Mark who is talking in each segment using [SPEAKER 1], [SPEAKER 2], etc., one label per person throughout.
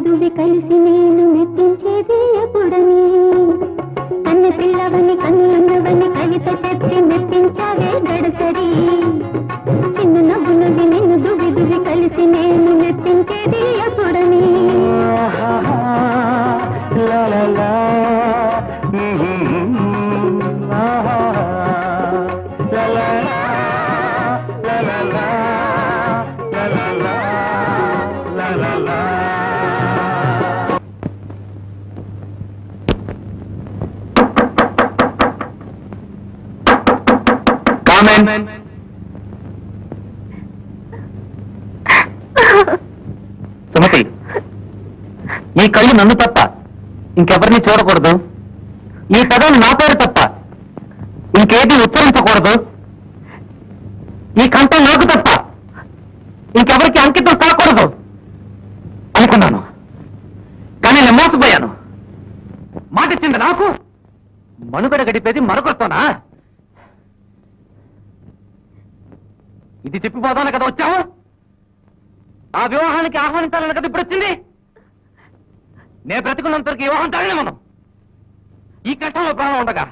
[SPEAKER 1] విదువి కలిసి నేను మెప్పించేది ఎప్పుడని కన్న పిల్లవని కన్నున్నవని కవిత చెప్పి మెప్పించావే గడసరి చిన్న నవ్వునవి నిన్ను దువి కలిసి నేను మెప్పించేది ఎప్పుడని
[SPEAKER 2] సుమతి, ఈ కళ్ళు నన్ను తప్ప ఇంకెవరిని చూడకూడదు. ఈ పదం నా పేరు తప్ప ఇంకేది ఉచ్చరించకూడదు. ఈ కంఠం నాకు తప్ప ఇంకెవరికి అంకితం కాకూడదు అనుకున్నాను. కానీ నేను మోసపోయాను. మాట ఇచ్చింది నాకు, మనుగడ గడిపేది మరొకరితోనా? ఇది చెప్పిపోదాను కదా వచ్చావు. ఆ వివాహానికి ఆహ్వానించాలని కదా ఇప్పుడు వచ్చింది. నేను బ్రతికున్నంతవరకు వివాహం తాగలే మనం. ఈ కట్టంలో ప్రాణం ఉండగా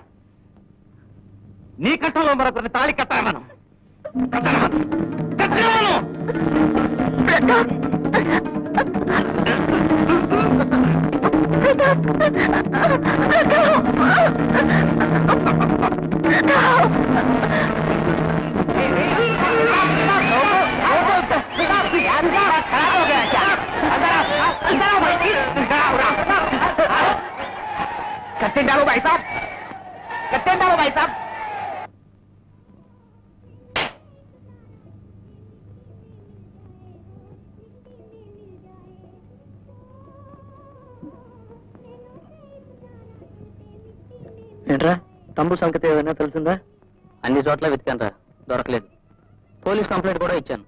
[SPEAKER 2] నీ కట్టంలో మరొకరిని తాళి కట్టాలి మనం. कट्टे डालो भाई साहब, कट्टे डालो भाई साहब. ఏంట్రా తంబు సంగతి ఏమైనా తెలిసిందా? అన్ని చోట్ల వెతికాను, దొరకలేదు. పోలీస్ కంప్లైంట్ కూడా ఇచ్చాను.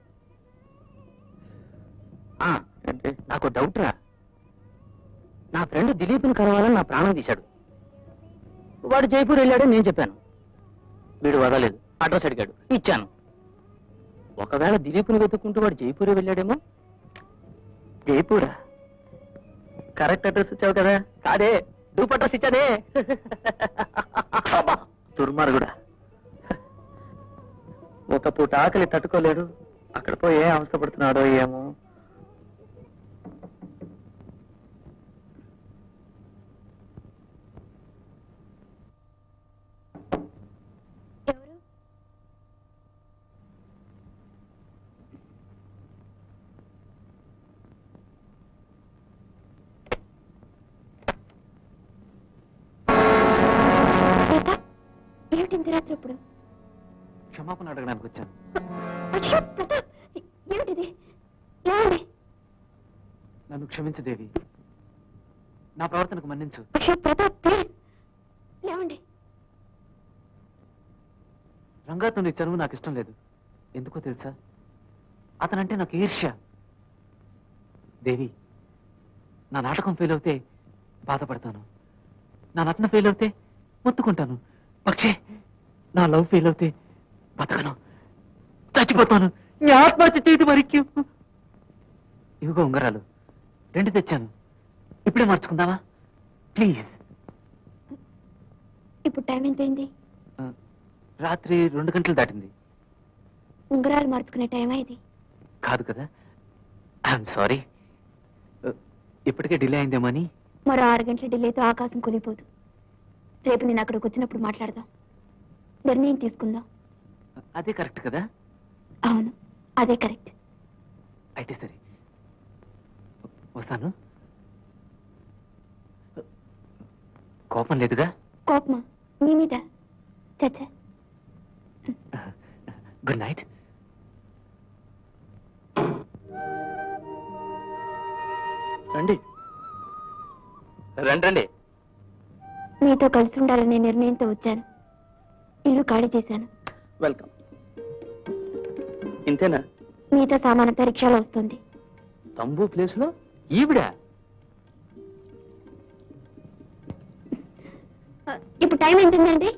[SPEAKER 2] నాకు డౌట్ రా, నా ఫ్రెండ్ దిలీప్ని కలవాలని నా ప్రాణం తీశాడు. వాడు జైపూర్ వెళ్ళాడని నేను చెప్పాను. వీడు వదలేదు, అడ్రస్ అడిగాడు, ఇచ్చాను. ఒకవేళ దిలీప్ని వెతుక్కుంటూ వాడు జైపూర్ వెళ్ళాడేమో. జైపూరా? కరెక్ట్ అడ్రస్ ఇచ్చావు కదా. కాదే, డూప్ అడ్రస్ ఇచ్చానే. దుర్మార్గుడా, ఒక పూట ఆకలి తట్టుకోలేడు, అక్కడ పోయి ఏ అవస్థపడుతున్నాడో ఏమో.
[SPEAKER 1] ఇప్పుడు
[SPEAKER 2] క్షమాపణ అడగడానికి వచ్చాను.
[SPEAKER 1] ఏమిటిది?
[SPEAKER 2] నన్ను క్షమించు దేవి, నా ప్రవర్తనకు మన్నించు.
[SPEAKER 1] లేవండి.
[SPEAKER 2] రంగాతో నీ చనువు నాకు ఇష్టం లేదు. ఎందుకో తెలుసా? అతనంటే నాకు ఈర్ష్య. దేవి, నా నాటకం ఫెయిల్ అవుతే బాధపడతాను, నా నటన ఫెయిల్ అవుతే మొత్తుకుంటాను. പക്ഷേ నా లవ్ ఫెయిల్ అవుతే బతకను, చచ్చిపోతాను. నీ ఆత్మహత్య చేయదు మరిక్కు. ఇవిగో ఉంగరాలు 2 తెచ్చాను, ఇప్పుడే మార్చుకుందామా ప్లీజ్?
[SPEAKER 1] ఇప్పుడు టైం ఎంతైంది?
[SPEAKER 2] రాత్రి 2 గంటలు దాటింది.
[SPEAKER 1] ఉంగరాలు మార్చుకునే టైం ఇది
[SPEAKER 2] కాదు కదా. ఐఎమ్ సారీ, ఇప్పటికే డిలే అయిందేమో అని.
[SPEAKER 1] మరో 6 గంటల డిలేతో ఆకాశం కూలిపోదు. రేపు నేను అక్కడికి వచ్చినప్పుడు మాట్లాడదాం, నిర్ణయం తీసుకుందాం.
[SPEAKER 2] అదే కరెక్ట్ కదా?
[SPEAKER 1] అవును, అదే కరెక్ట్.
[SPEAKER 2] అయితే సరే, వస్తాను. కోపం లేదుగా?
[SPEAKER 1] కోపమా మీ మీద? చచ్చా.
[SPEAKER 2] Good night. రండి రండి రండి.
[SPEAKER 1] మీతో కలిసి ఉండాలనే నిర్ణయంతో వచ్చాను. ఇల్లు ఖాళీ చేశాను.
[SPEAKER 2] వెల్కమ్. ఇంతేనా?
[SPEAKER 1] మీతో సామానంతా రిక్షాలో వస్తుంది.
[SPEAKER 2] తంబు ప్లేస్ లో ఈవిడ?
[SPEAKER 1] ఇప్పుడు టైం ఎంతుందండి?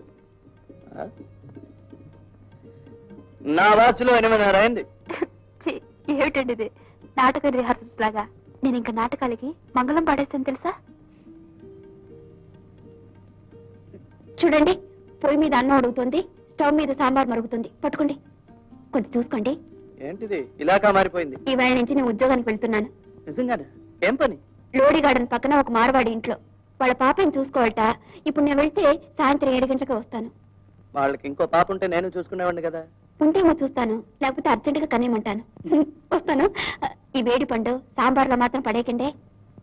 [SPEAKER 2] నా వాచ్లో 8:30 అయింది.
[SPEAKER 1] ఏమిటండి ఇది, నాటక రిహార్సల్స్ లాగా? నేను ఇంకా నాటకాలకి మంగళం పాడేస్తాను తెలుసా? చూడండి, పొయ్యి మీద అన్నం అడుగుతుంది, స్టవ్ మీద సాంబార్ మరుగుతుంది. పట్టుకోండి, కొంచెం చూసుకోండి.
[SPEAKER 3] ఏంటిది ఇలాగా మారిపోయింది?
[SPEAKER 1] ఈవేళ నుంచి నేను ఉద్యోగానికి వెళ్తున్నాను.
[SPEAKER 3] నిజంగానే? ఏం పని?
[SPEAKER 1] లోడి గార్డెన్ పక్కన ఒక మార్వాడి ఇంట్లో వాళ్ళ పాపని చూసుకోవాలట. ఇప్పుడు నేను వెళ్తే సాయంత్రం 7 గంటలకు వస్తాను.
[SPEAKER 3] వాళ్ళకి ఇంకో పాప ఉంటే నేను చూసుకునేవాడిని కదా.
[SPEAKER 1] ఉంటేమో చూస్తాను, లేకపోతే అర్జెంటుగా కనేయమంటాను. వస్తాను. ఈ వేడి పండు సాంబార్లో మాత్రం పడేకండి.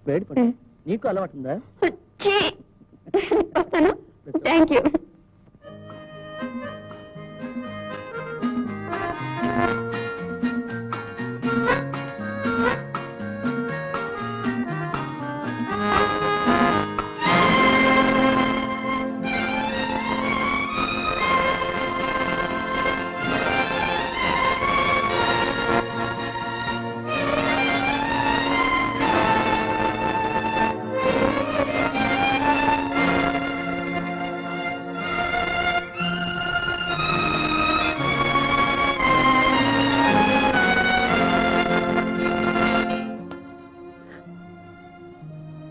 [SPEAKER 3] వేడి పండు నీకు అలవాటుందా?
[SPEAKER 1] వస్తాను. Thank you.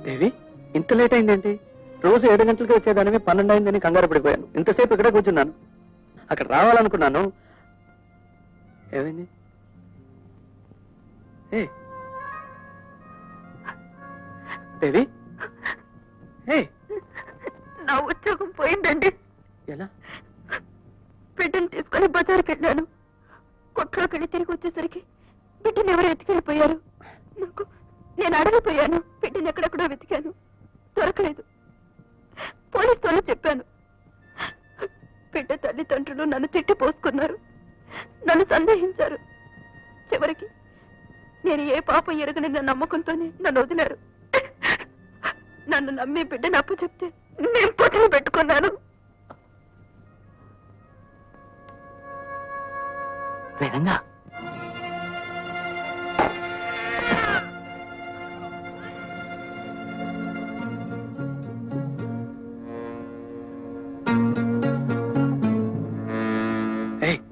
[SPEAKER 3] దేవి, ఇంత లేట్ అయిందేంటి? రోజు 7 గంటలకి వచ్చేదానివి 12 అయిందని కంగారు పడిపోయాను. ఇంతసేపు ఇక్కడే కూర్చున్నాను. అక్కడ రావాలనుకున్నాను. ఏమైంది? దేవి,
[SPEAKER 1] నా ఉద్యోగం పోయిందండి.
[SPEAKER 3] ఎలా?
[SPEAKER 1] బిడ్డను తీసుకుని బజార్కి వెళ్ళాను. కొట్లోకి వెళ్ళి తిరిగి వచ్చేసరికి బిడ్డను ఎవరు ఎత్తుకెళ్ళిపోయారు. నేను అడగిపోయాను. బిడ్డను ఎక్కడెక్కడో వెతికాను, దొరకలేదు. పోలీసుతో చెప్పాను. బిడ్డ తల్లిదండ్రులు నన్ను తిట్టి పోసుకున్నారు, నన్ను సందేహించారు. చివరికి నేను ఏ పాపం ఎరగని నమ్మకంతోనే నన్ను వదిలారు. నన్ను నమ్మి బిడ్డను అప్పు చెప్తే నేను పొట్టలు పెట్టుకున్నాను.
[SPEAKER 2] వేదంగా,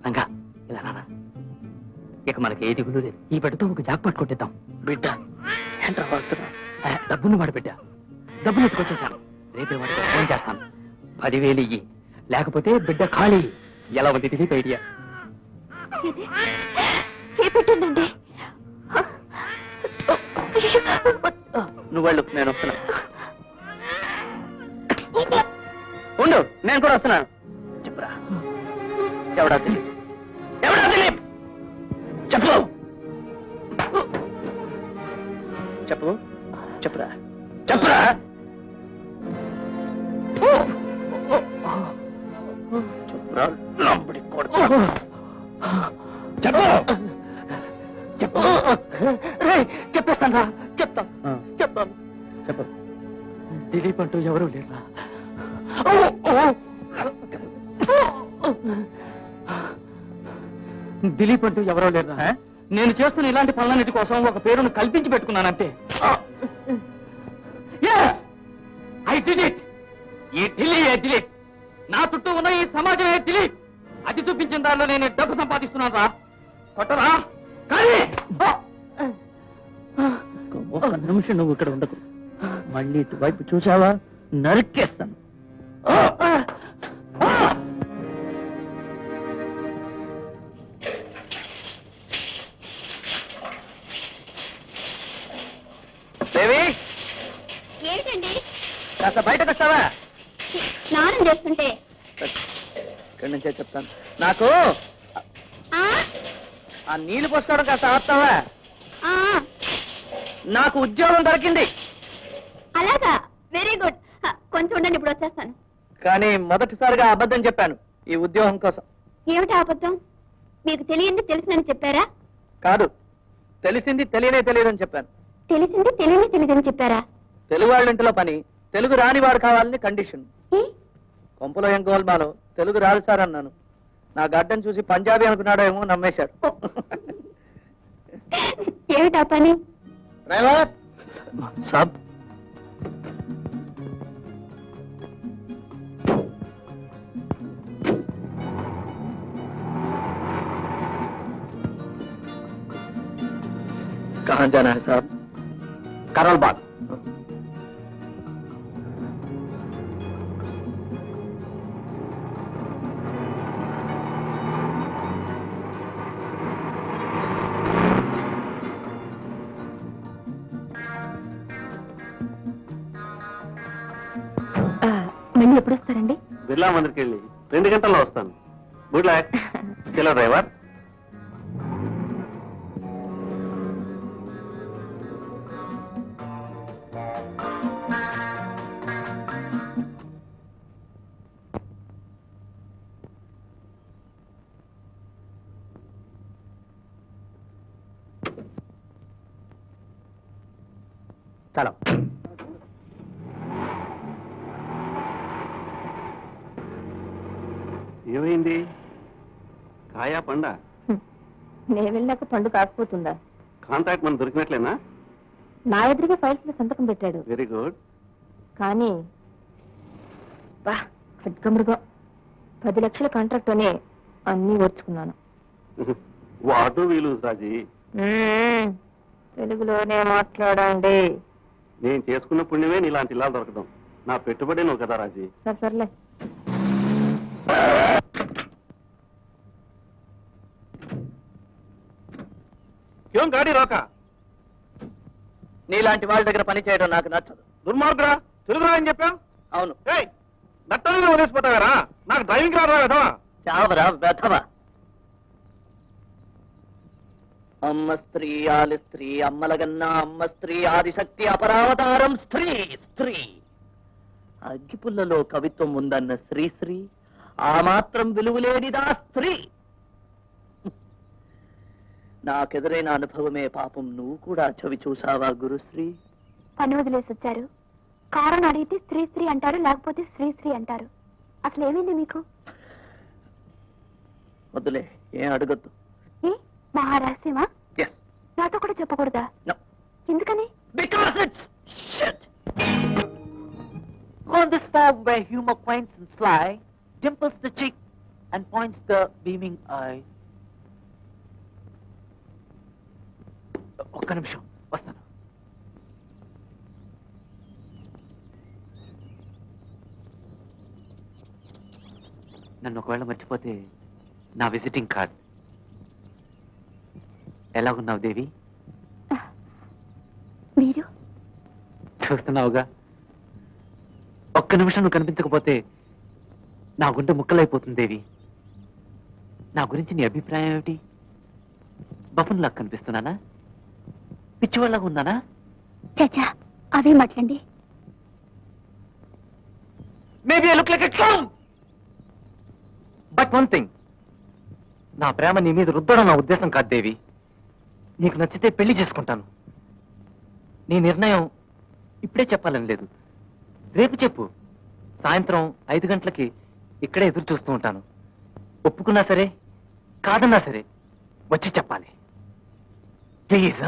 [SPEAKER 2] రంగా ఇలా నాన్న, ఇక మనకి ఏ దిగులు లేదు. ఈ బిడ్డతో ఒక జాక్ పట్టుకొట్టిద్దాం.
[SPEAKER 3] బిడ్డ ఏంట్రా వాడుతున్నా?
[SPEAKER 2] డబ్బును వాడి బిడ్డ. డబ్బులు ఎత్తుకొచ్చేసాను. రేపే వాడికి ఫోన్ చేస్తాను. 10,000 ఇయ్యి, లేకపోతే బిడ్డ ఖాళీ. ఎలా ఉంది తెలియక ఐడియా?
[SPEAKER 1] ఏ పెట్టిందండి?
[SPEAKER 3] నువ్వు వెళ్ళు, నేను వస్తున్నా. ఉండు, నేను కూడా వస్తున్నాను. చెప్పురా, ఎవడా దిలీప్? ఎవడా దిలీప్? చెప్పు చెప్పు చెప్పురా, చెప్పురా. చెప్పురా, లంబడి కొడుకు. చెప్పు చెప్పు.
[SPEAKER 2] చెప్పేస్తాను రా, చెప్తాను చెప్తాను.
[SPEAKER 3] చెప్పు.
[SPEAKER 2] దిలీప్ అంటూ ఎవరూ లేరా? దిలీప్ అంటూ ఎవరో లేరా? నేను చేస్తున్న ఇలాంటి పనులన్నిటి కోసం ఒక పేరును కల్పించి పెట్టుకున్నానంతే. I did it. ఈ దిలీప్, నా చుట్టూ ఉన్న ఈ సమాజమే దిలీప్. అది చూపించిన దానిలో నేను డబ్బు సంపాదిస్తున్నాను రా. కొట్టరా కానీ
[SPEAKER 3] ఒక్క నిమిషం నువ్వు ఇక్కడ ఉండకు. మళ్ళీ ఇటువైపు చూసావా నరికేస్తాను. దేవి,
[SPEAKER 1] ఏంటండి?
[SPEAKER 3] కాస్త బయటకు వస్తావా?
[SPEAKER 1] స్నానం చేస్తుంటే
[SPEAKER 3] ఇక్కడి నుంచే చెప్తాను. నాకు ఆ నీళ్లు పోసుకోవడం కాస్త ఆపుతావా? నాకు ఉద్యోగం దొరికింది.
[SPEAKER 1] అలాగా, వెరీ గుడ్. కొంచెం ఉండండి, ఇప్పుడు వచ్చేస్తాను.
[SPEAKER 3] కానీ మొదటిసారిగా అబద్ధం చెప్పాను ఈ ఉద్యోగం కోసం.
[SPEAKER 1] ఏమిటా అబద్ధం? మీకు తెలియంది తెలిసినని చెప్పారా?
[SPEAKER 3] కాదు, తెలిసింది తెలియదని చెప్పాను.
[SPEAKER 1] తెలిసింది తెలియదని చెప్పారా?
[SPEAKER 3] తెలుగు వాళ్ళ ఇంటిలో పని తెలుగు రాని వాడు కావాలని కండిషన్. కొంపలో ఏం గోల్మాలో తెలుగు రాదు సార్ అన్నాను. నా గడ్డను చూసి పంజాబీ అనుకున్నాడో ఏమో, నమ్మేశాడు.
[SPEAKER 1] ఏమిటా పని?
[SPEAKER 3] డ్రైవర్ సాబ్, कहाँ जाना है साहब? కరోల్ బాగ్.
[SPEAKER 1] మళ్ళీ ఎప్పుడు వస్తారండి?
[SPEAKER 3] బిర్లా మందిరికి వెళ్ళి 2 గంటల్లో వస్తాను. Good luck. చలో డ్రైవర్. చలో. ఏమైంది? కాయా పండా?
[SPEAKER 1] నేను వెళ్ళాక పండు కాకపోతుందా?
[SPEAKER 3] కాంట్రాక్ట్ మనం దొరికినట్లేనా?
[SPEAKER 1] నా ఎదురుగా ఫైల్స్ లో సంతకం పెట్టాడు.
[SPEAKER 3] Very good.
[SPEAKER 1] కానీ ఖడ్గమృగం 10 లక్షల కాంట్రాక్ట్ అనే అన్నీ ఓర్చుకున్నాను.
[SPEAKER 3] వాటు వీలు రాజీ.
[SPEAKER 1] తెలుగులోనే మాట్లాడండి.
[SPEAKER 3] నేను చేసుకున్న పుణ్యమే నీలాంటి ఇలా దొరకడం. నా పెట్టుబడి నువ్వు కదా రాజీ.
[SPEAKER 1] సర్లే.
[SPEAKER 3] ఏం గాడి రోక?
[SPEAKER 2] నీలాంటి వాళ్ళ దగ్గర పని చేయడం నాకు నచ్చదు.
[SPEAKER 3] దుర్మార్గుడా, తెలుగురా అని చెప్పా?
[SPEAKER 2] అవును.
[SPEAKER 3] నట్టని వదిలేసిపోతావారా? నాకు డ్రైవింగ్ రాదా కదా?
[SPEAKER 2] చావరా వెధవా. అమ్మ స్త్రీ ఆలి స్త్రీ అమ్మలగన్నా అమ్మ స్త్రీ ఆదిశక్తి అపరావతారం స్త్రీ స్త్రీ. అగ్గిపుల్లలో కవిత్వం ఉందన్న శ్రీశ్రీ ఆ మాత్రం విలువలేనిదా స్త్రీ. నాకెదురైన అనుభవమే పాపం. నువ్వు కూడా చవి చూసావా గురుశ్రీ?
[SPEAKER 1] పని వదిలేసి వచ్చారు. కారణం అడిగితే స్త్రీ స్త్రీ అంటారు, లేకపోతే శ్రీ శ్రీ అంటారు. అసలు ఏమైంది మీకు?
[SPEAKER 2] వద్దులే, ఏం అడగద్దు.
[SPEAKER 1] ఏ మహారహస్యమా? నాతో కూడా చెప్పకూడదా? ఎందుకని?
[SPEAKER 2] Because it's shit. On this farm where humor points and sly, dimples the cheek and points the beaming eye. ఒక్క నిమిషం వస్తాను. నన్ను ఒకవేళ మర్చిపోతే నా విజిటింగ్ కార్డ్. ఎలాగున్నావు దేవి?
[SPEAKER 1] మీరు
[SPEAKER 2] చూస్తున్నావుగా. ఒక్క నిమిషం నువ్వు కనిపించకపోతే నా గుండె ముక్కలైపోతుంది దేవి. నా గురించి నీ అభిప్రాయం ఏమిటి? బఫన్లా కనిపిస్తున్నానా? పిచ్చివాళ్ళగా ఉన్నానా?
[SPEAKER 1] చచ్చా, అవే మాట్లాడండి.
[SPEAKER 2] Maybe I look like a clown. But one thing, నా ప్రేమ నీ మీద రుద్దడం నా ఉద్దేశం కాదు దేవి. నీకు నచ్చితే పెళ్లి చేసుకుంటాను. నీ నిర్ణయం ఇప్పుడే చెప్పాలని లేదు. రేపు చెప్పు. సాయంత్రం 5 గంటలకి ఇక్కడే ఎదురు చూస్తూ ఉంటాను. ఒప్పుకున్నా సరే కాదన్నా సరే వచ్చి చెప్పాలి ప్లీజ్.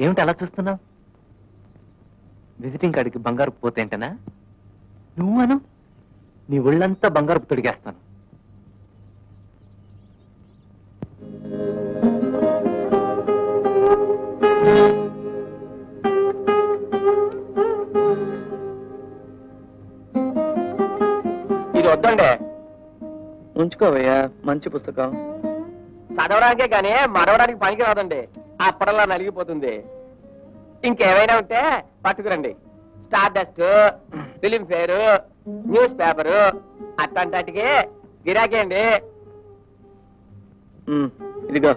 [SPEAKER 2] ఏమిటి అలా చూస్తున్నావు? విజిటింగ్ కార్డుకి బంగారు పోతేంటనా? నువ్వు అను, నీ ఒళ్ళంతా బంగారు తొడిగేస్తాను.
[SPEAKER 3] ఇది వద్దండి.
[SPEAKER 2] ఉంచుకోవయ్యా, మంచి పుస్తకం.
[SPEAKER 3] చదవడానికే కానీ మరవడానికి పనికి రాదండి. అప్పడలా నలిగిపోతుంది. ఇంకేమైనా ఉంటే పట్టుకురండి. Stardust, Filmfare, newspaper అట్లాంటికి గిరాకీ అండి.
[SPEAKER 2] ఇదిగో.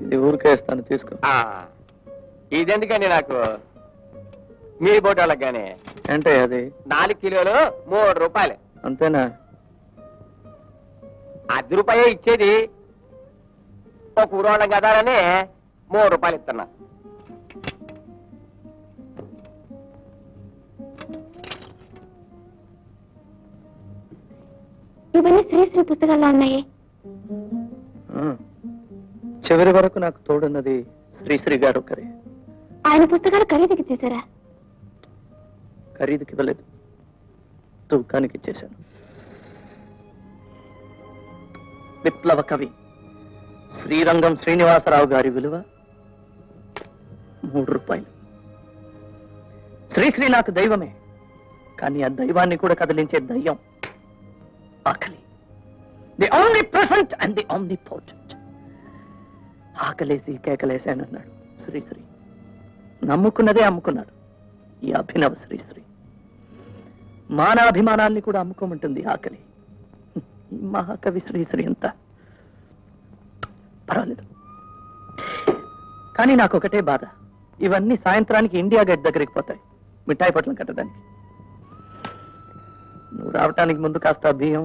[SPEAKER 2] ఇది ఊరికే ఇస్తాను, తీసుకో.
[SPEAKER 3] ఇదెందుకండి నాకు? మీ బోటోళ్ళకి కానీ.
[SPEAKER 2] అంటే అది
[SPEAKER 3] 4 కిలోలు 3 రూపాయలు.
[SPEAKER 2] అంతేనా?
[SPEAKER 3] ₹10 ఇచ్చేది. ఒక ఊరోళ్ళం కదా అని 3 రూపాయలు ఇస్తున్నా.
[SPEAKER 1] ఇవన్నీ శ్రీశ్రీ పుస్తకాల్లో ఉన్నాయి.
[SPEAKER 2] చివరి వరకు నాకు తోడున్నది శ్రీశ్రీ గారు ఒకరే.
[SPEAKER 1] ఆయన పుస్తకాలు ఖరీదుకి చేశారా?
[SPEAKER 2] ఖరీదుకి ఇవ్వలేదు, తూకానికి ఇచ్చేశాను.
[SPEAKER 3] విప్లవ కవి శ్రీరంగం శ్రీనివాసరావు గారి విలువ 3 రూపాయలు. శ్రీశ్రీ నాకు దైవమే, కానీ ఆ దైవాన్ని కూడా కదిలించే దయ్యం ఆకలి. The only present and the only potent. ఆకలేసి కేకలేసానన్నాడు శ్రీశ్రీ. నమ్ముకున్నదే అమ్ముకున్నాడు ఈ అభినవ శ్రీశ్రీ. మానాభిమానాన్ని కూడా అమ్ముకోమంటుంది ఆకలి. ఈ మహాకవి శ్రీశ్రీ అంతా పర్వాలేదు. కానీ నాకు ఒకటే బాధ, ఇవన్నీ సాయంత్రానికి ఇండియా గేట్ దగ్గరికి పోతాయి మిఠాయి పట్లం కట్టడానికి. నువ్వు రావటానికి ముందు కాస్త బియ్యం,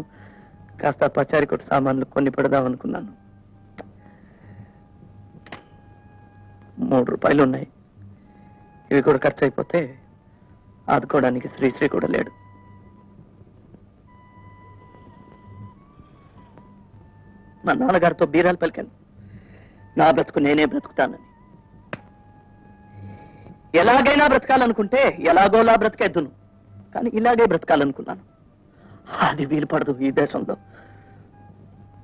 [SPEAKER 3] కాస్త పచారి కొట్టు సామాన్లు కొన్ని పెడదాం అనుకున్నాను. 3 రూపాయలు ఉన్నాయి. ఇవి కూడా ఖర్చు అయిపోతే ఆదుకోవడానికి శ్రీశ్రీ కూడా లేడు. మా నాన్నగారితో బీరాలు పలికాను, నా బ్రతుకు నేనే బ్రతుకుతానని. ఎలాగైనా బ్రతకాలనుకుంటే ఎలాగోలా బ్రతికేద్దును, కానీ ఇలాగే బ్రతకాలనుకున్నాను. అది వీలు పడదు ఈ దేశంలో.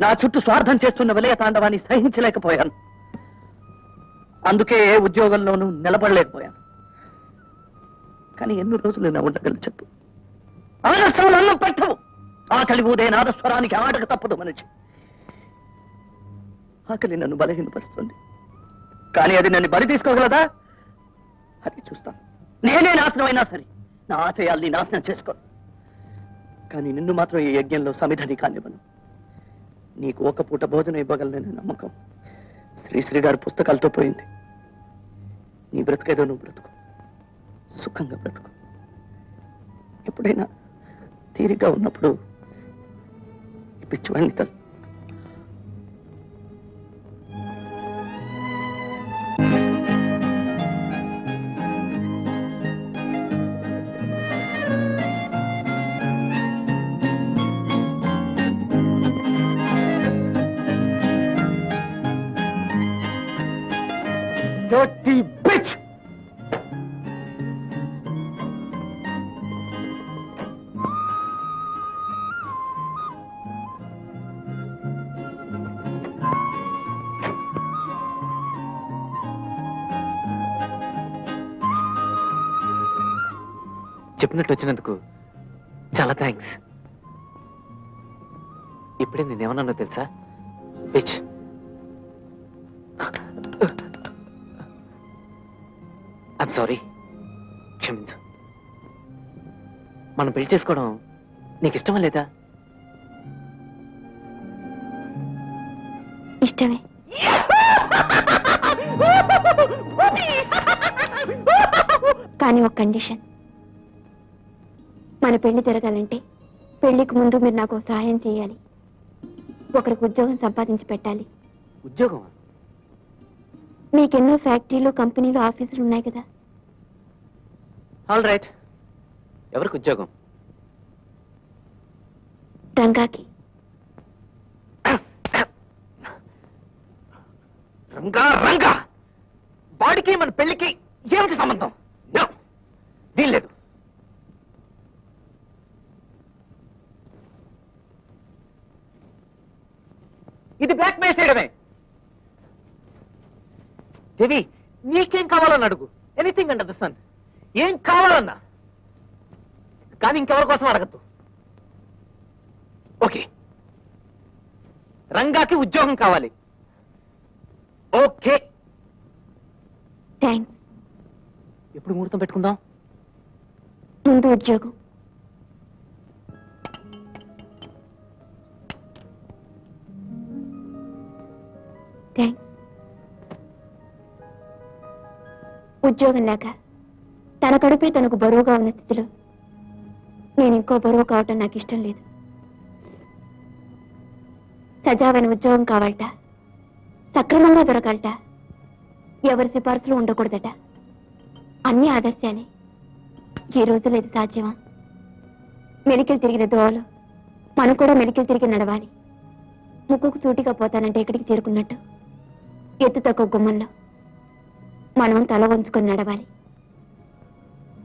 [SPEAKER 3] నా చుట్టూ స్వార్థం చేస్తున్న విలయ తాండవాన్ని సహించలేకపోయాను. అందుకే ఏ ఉద్యోగంలోనూ నిలబడలేకపోయాను. కానీ ఎన్ని రోజులు నా ఉండగలను చెప్పు? ఆదర్శాలు అన్నం పెట్టవు. ఆకలి ఊదే నాదస్వరానికి ఆడక తప్పదు మనిషి. ఆకలి నన్ను బలహీనపరుస్తుంది, కానీ అది నన్ను బలి తీసుకోగలదా? అది చూస్తాను. నేనే నాశనం అయినా సరే నా ఆశయాల్ని నాశనం చేసుకోను. కానీ నిన్ను మాత్రం ఈ యజ్ఞంలో సమిధని కానివ్వను. నీకు ఒక పూట భోజనం ఇవ్వగలననే నమ్మకం శ్రీశ్రీ గారి పుస్తకాలతో పోయింది. నీ బ్రతుకేదో నువ్వు బ్రతుకు, సుఖంగా బ్రతుకు. ఎప్పుడైనా తీరిగా ఉన్నప్పుడు ఈ పిచ్చివాడిని తల dirty bitch!
[SPEAKER 2] చెప్పినట్టు వచ్చినందుకు చాలా థ్యాంక్స్. ఇప్పుడే నేనేమన్నానో తెలుసా? బిచ్. ఐమ్ సారీ, క్షమించు. మనం పెళ్లి చేసుకోవడం నీకు ఇష్టమా లేదా?
[SPEAKER 1] ఇష్టమే. కానీ ఒక కండిషన్. మన పెళ్లి జరగాలంటే పెళ్లికి ముందు మీరు నాకు సహాయం చేయాలి. ఒకరికి ఉద్యోగం సంపాదించి పెట్టాలి.
[SPEAKER 2] ఉద్యోగం?
[SPEAKER 1] మీకెన్నో ఫ్యాక్టరీలు, కంపెనీలు, ఆఫీసులు ఉన్నాయి కదా.
[SPEAKER 2] All right. ఎవరికి ఉద్యోగం?
[SPEAKER 1] రంగాకి.
[SPEAKER 2] రంగా రంగా వాడికి మన పెళ్లికి ఏమిటి సంబంధం? వీల్లేదు. ఇది బ్లాక్ మెయిల్ చేయడమే. దేవి, నీకేం కావాలని అడుగు. Anything under the sun. ఏం కావాలన్నా, కానీ ఇంకెవరి కోసం అడగద్దు. ఓకే, రంగాకి ఉద్యోగం కావాలి. Okay,
[SPEAKER 1] thanks.
[SPEAKER 2] ఎప్పుడు ముహూర్తం పెట్టుకుందాం?
[SPEAKER 1] ముందు ఉద్యోగం. థ్యాంక్స్. ఉద్యోగం లేక తన కడుపే తనకు బరువుగా ఉన్న స్థితిలో నేను ఇంకో బరువు కావటం నాకు ఇష్టం లేదు. సజావైన ఉద్యోగం కావాలట, సక్రమంగా దొరకాలట, ఎవరి సిఫార్సులు ఉండకూడదట. అన్ని ఆదర్శాలే. ఈ రోజులో ఇది సాధ్యమా? మెలికలు తిరిగిన దోవలో మనం కూడా మెలికలు తిరిగి నడవాలి. ముక్కుకు సూటిగా పోతానంటే ఎక్కడికి చేరుకున్నట్టు ఎత్తు తక్కువ గుమ్మంలో మనం తల వంచుకొని నడవాలి.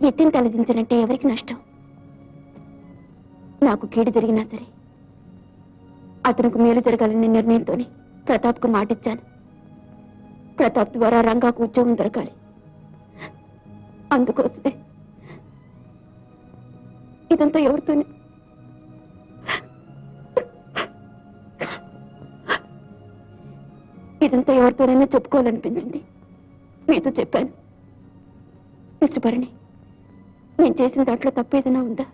[SPEAKER 1] ఎత్తిని తలదించనంటే ఎవరికి నష్టం? నాకు కీడు జరిగినా సరే అతనికి మేలు జరగాలనే నిర్ణయంతోనే ప్రతాప్కు మాటిచ్చాను. ప్రతాప్ ద్వారా రంగాకు ఉద్యోగం దొరకాలి. అందుకోసమే ఇదంతా ఎవరితోనే ఎవరితోనైనా చెప్పుకోవాలనిపించింది. మీతో చెప్పాను. ఇష్టపడిని నేను చేసిన దాంట్లో తప్పేదైనా ఉందా?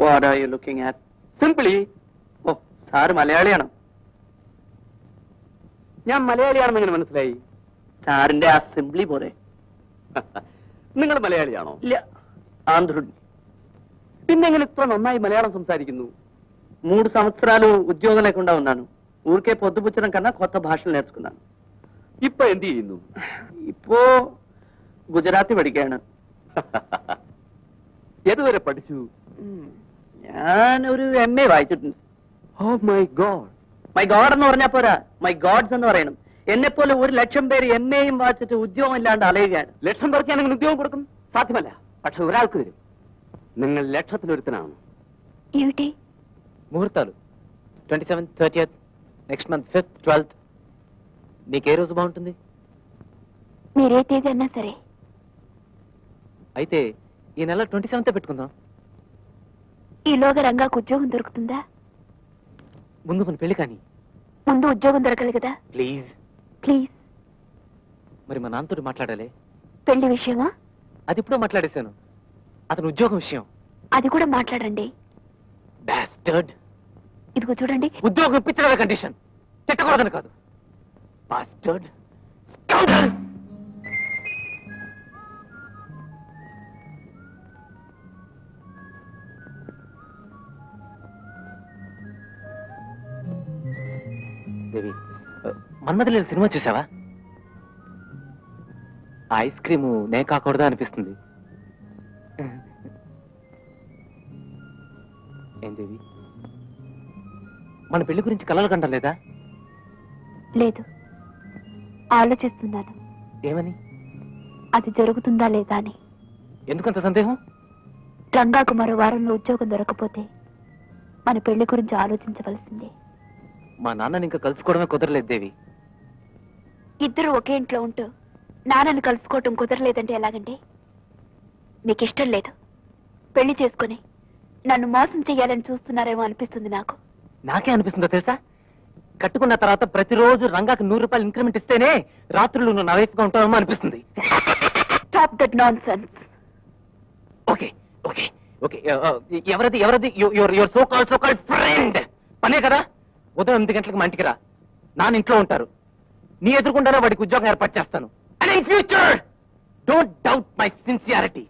[SPEAKER 3] What are you looking at? Simply, oh, sir മലയാളിയാണോ?
[SPEAKER 4] ഞാൻ മലയാളിയാണെന്ന് മനസ്സിലായി.
[SPEAKER 3] സാറിന്റെ ആ സിംപ്ലി പോലെ.
[SPEAKER 4] നിങ്ങൾ മലയാളിയാണോ?
[SPEAKER 3] ഇല്ല, ఆంధ్రుడిని.
[SPEAKER 4] പിന്നെങ്ങനെ ఇത്ര నന്നാయి మలయాళం సంసారిക്കുന്നു?
[SPEAKER 3] 3 సంవత్సరాలు ఉద్యోగం లేకుండా ఉన్నాను. ఊరికే పొద్దుపుచ్చడం కన్నా కొత్త భాషలు నేర్చుకున్నాను.
[SPEAKER 4] ഇപ്പൊ എന്ത് ചെയ്യുന്നു?
[SPEAKER 3] ഇപ്പോ ഗുജറാത്തി പഠിക്കുകയാണ്.
[SPEAKER 4] ഏതുവരെ പഠിച്ചു?
[SPEAKER 3] ഞാനൊരു MA വായിച്ചിട്ടുണ്ട്.
[SPEAKER 4] Oh my god.
[SPEAKER 3] My god എന്ന് പറഞ്ഞാൽ പോരാ, മൈ ഗോഡ്സ് എന്ന് പറയണം. എന്നെപ്പോലെ 1,00,000 പേര് MAയും വായിച്ചിട്ട് ഉദ്യോഗം ഇല്ലാണ്ട് അലയുകയാണ്.
[SPEAKER 4] 1,00,000 പേർക്ക് ഞാൻ ഉദ്യോഗം കൊടുക്കും? സാധ്യമല്ല. പക്ഷെ ഒരാൾക്ക് വരും. നിങ്ങൾ 1,00,000-ലൊരുത്തനാണ്.
[SPEAKER 1] ఏమిటి?
[SPEAKER 2] ముహూర్తాలు 27th, 30th, next month 5th, 12th. నీకే రోజు బాగుంటుంది?
[SPEAKER 1] మీరే తేదీ అన్నా సరే.
[SPEAKER 2] అయితే ఈ నెల 27th పెట్టుకుందాం.
[SPEAKER 1] ఈలోగా రంగాకు ఉద్యోగం దొరుకుతుందా?
[SPEAKER 2] ముందు మన పెళ్లి కానీ.
[SPEAKER 1] ముందు ఉద్యోగం దొరకాలి కదా.
[SPEAKER 2] Please
[SPEAKER 1] please.
[SPEAKER 2] మరి మా నాన్నతో మాట్లాడాలి.
[SPEAKER 1] పెళ్లి విషయమా?
[SPEAKER 2] అది ఇప్పుడు మాట్లాడేశాను. అతను ఉద్యోగం విషయం.
[SPEAKER 1] అది కూడా మాట్లాడండి.
[SPEAKER 2] బాస్టర్డ్.
[SPEAKER 1] ఇదిగో చూడండి.
[SPEAKER 2] ఉద్యోగం ఇప్పించడమే కండిషన్, తిట్టకూడదని కాదు. బాస్టర్డ్. స్కౌండరల్. దేవి, మన్మథలీల సినిమా చూసావా? ఐస్ క్రీము నే కాకూడదా అనిపిస్తుంది. ఏం దేవి, మన పెళ్లి గురించి కలలు కంటం లేదా?
[SPEAKER 1] లేదు, ఆలోచిస్తున్నాను.
[SPEAKER 2] ఏమని?
[SPEAKER 1] అది జరుగుతుందా లేదా అని.
[SPEAKER 2] ఎందుకంత సందేహం?
[SPEAKER 1] రంగాకు మరో వారంలో ఉద్యోగం దొరకపోతే మన పెళ్లి గురించి ఆలోచించవలసిందే.
[SPEAKER 2] మా నాన్నని ఇంకా కలుసుకోవడమే కుదరలేదు దేవి.
[SPEAKER 1] ఇద్దరు ఒకే ఇంట్లో ఉంటూ నాన్నని కలుసుకోవటం కుదరలేదంటే ఎలాగండి? మీకు ఇష్టం లేదు, పెళ్లి చేసుకుని నన్ను మోసం చెయ్యాలని చూస్తున్నారేమో అనిపిస్తుంది నాకు.
[SPEAKER 2] నాకే అనిపిస్తుందో తెలుసా? కట్టుకున్న తర్వాత ప్రతిరోజు రంగాకి 100 రూపాయలు ఇంక్రిమెంట్ ఇస్తేనే రాత్రులు నువ్వు నా వైఫ్గా ఉంటావేమో అనిపిస్తుంది.
[SPEAKER 1] Stop that nonsense.
[SPEAKER 2] Okay okay okay. ఎవరది ఎవరది? Your so called friend. పనే కదా. ఉదయం 8 గంటలకు మా ఇంటికి రా. నాన్న ఇంట్లో ఉంటారు. నీ ఎదురుకుండానే వాడికి ఉద్యోగం ఏర్పాటు చేస్తాను. And in future don't doubt my sincerity.